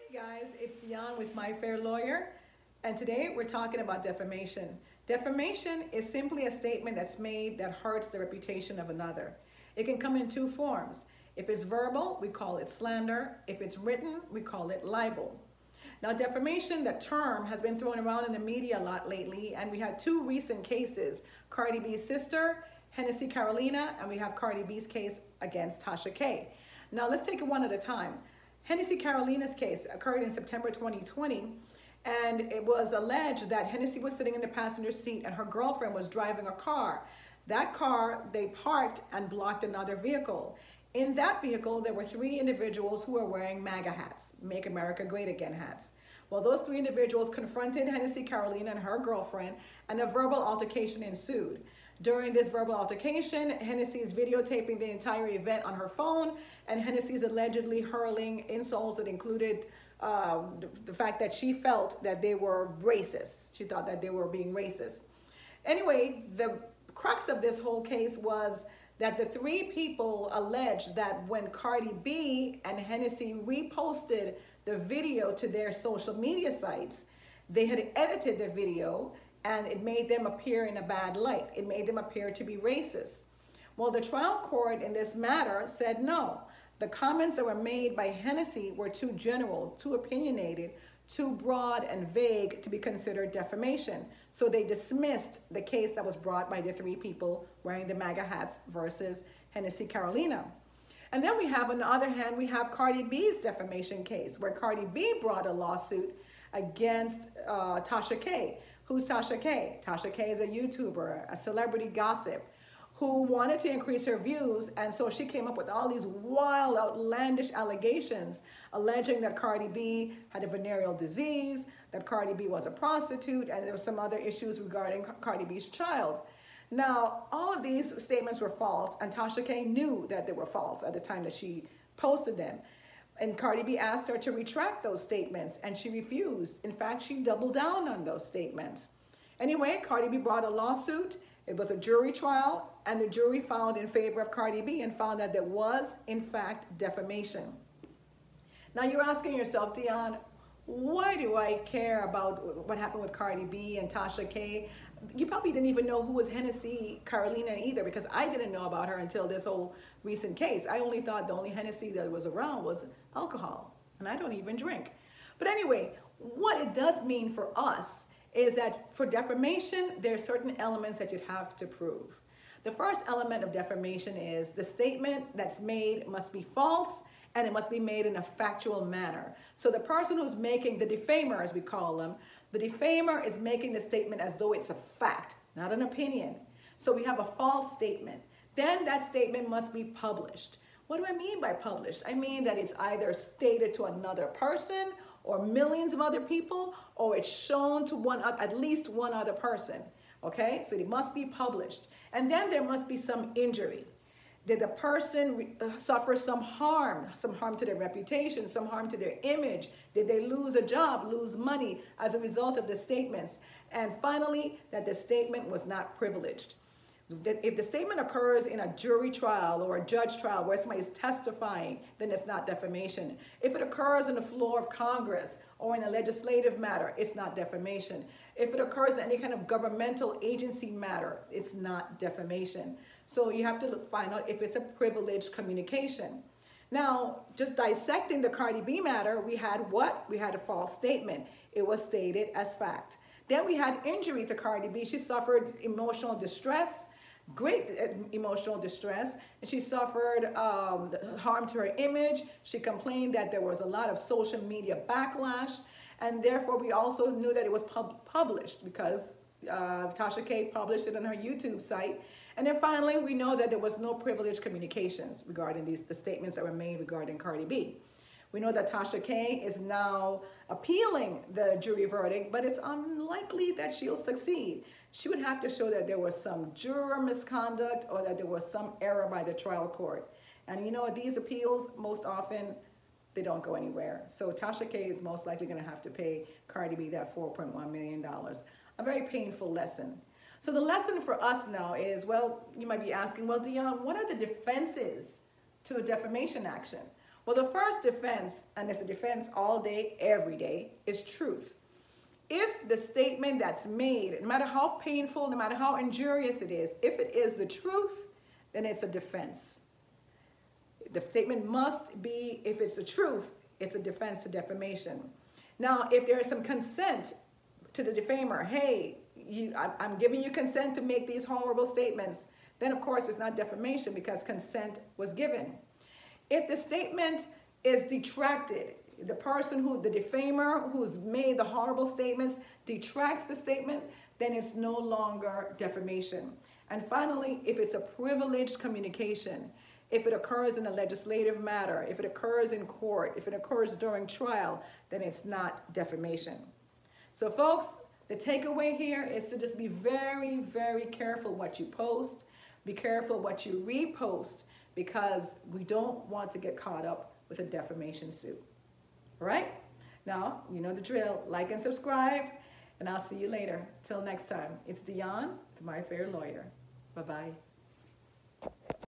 Hey guys, it's Dion with My Fair Lawyer, and today we're talking about defamation. Defamation is simply a statement that's made that hurts the reputation of another. It can come in two forms. If it's verbal, we call it slander. If it's written, we call it libel. Now, defamation, the term, has been thrown around in the media a lot lately, and we had two recent cases: Cardi B's sister, Hennessy Carolina, and we have Cardi B's case against Tasha K. Now, let's take it one at a time. Hennessy Carolina's case occurred in September 2020, and it was alleged that Hennessy was sitting in the passenger seat and her girlfriend was driving a car. That car, they parked and blocked another vehicle. In that vehicle, there were three individuals who were wearing MAGA hats, Make America Great Again hats. Well, those three individuals confronted Hennessy Carolina and her girlfriend, and a verbal altercation ensued. During this verbal altercation, Hennessy is videotaping the entire event on her phone, and Hennessy is allegedly hurling insults that included the fact that she felt that they were racist. She thought that they were being racist. Anyway, the crux of this whole case was that the three people alleged that when Cardi B and Hennessy reposted the video to their social media sites, they had edited the video and it made them appear in a bad light. It made them appear to be racist. Well, the trial court in this matter said no. The comments that were made by Hennessy were too general, too opinionated, too broad and vague to be considered defamation. So they dismissed the case that was brought by the three people wearing the MAGA hats versus Hennessy Carolina. And then we have, on the other hand, we have Cardi B's defamation case, where Cardi B brought a lawsuit against Tasha K. Who's Tasha K? Tasha K is a YouTuber, a celebrity gossip, who wanted to increase her views, and so she came up with all these wild, outlandish allegations alleging that Cardi B had a venereal disease, that Cardi B was a prostitute, and there were some other issues regarding Cardi B's child. Now, all of these statements were false, and Tasha K knew that they were false at the time that she posted them. And Cardi B asked her to retract those statements, and she refused. In fact, she doubled down on those statements. Anyway, Cardi B brought a lawsuit. It was a jury trial, and the jury found in favor of Cardi B and found that there was, in fact, defamation. Now, you're asking yourself, Dion, why do I care about what happened with Cardi B and Tasha K? You probably didn't even know who was Hennessy Carolina either, because I didn't know about her until this whole recent case. I only thought the only Hennessy that was around was alcohol, and I don't even drink. But anyway, what it does mean for us is that for defamation, there are certain elements that you have to prove. The first element of defamation is the statement that's made must be false, and it must be made in a factual manner. So the person who's making, the defamer as we call them, the defamer is making the statement as though it's a fact, not an opinion. So we have a false statement. Then that statement must be published. What do I mean by published? I mean that it's either stated to another person or millions of other people, or it's shown to at least one other person, okay? So it must be published. And then there must be some injury. Did the person suffer some harm to their reputation, some harm to their image? Did they lose a job, lose money as a result of the statements? And finally, that the statement was not privileged. If the statement occurs in a jury trial or a judge trial where somebody is testifying, then it's not defamation. If it occurs on the floor of Congress or in a legislative matter, it's not defamation. If it occurs in any kind of governmental agency matter, it's not defamation. So you have to find out if it's a privileged communication. Now, just dissecting the Cardi B matter, we had what? We had a false statement. It was stated as fact. Then we had injury to Cardi B. She suffered emotional distress, great emotional distress, and she suffered harm to her image. She complained that there was a lot of social media backlash, and therefore we also knew that it was published because Tasha K published it on her YouTube site. And then finally, we know that there was no privileged communications regarding the statements that were made regarding Cardi B. We know that Tasha K is now appealing the jury verdict, but it's unlikely that she'll succeed. She would have to show that there was some juror misconduct or that there was some error by the trial court. And you know, these appeals, most often, they don't go anywhere. So Tasha K is most likely going to have to pay Cardi B that $4.1 million. A very painful lesson. So the lesson for us now is, well, you might be asking, well, Dion, what are the defenses to a defamation action? Well, the first defense, and it's a defense all day, every day, is truth. If the statement that's made, no matter how painful, no matter how injurious it is, if it is the truth, then it's a defense. The statement must be, if it's the truth, it's a defense to defamation. Now, if there is some consent to the defamer, hey, I'm giving you consent to make these horrible statements, then of course it's not defamation because consent was given. If the statement is detracted, the person the defamer who's made the horrible statements detracts the statement, then it's no longer defamation. And finally, if it's a privileged communication, if it occurs in a legislative matter, if it occurs in court, if it occurs during trial, then it's not defamation. So folks, the takeaway here is to just be very, very careful what you post. Be careful what you repost, because we don't want to get caught up with a defamation suit. All right? Now, you know the drill. Like and subscribe, and I'll see you later. Till next time, it's Dion, the My Fair Lawyer. Bye-bye.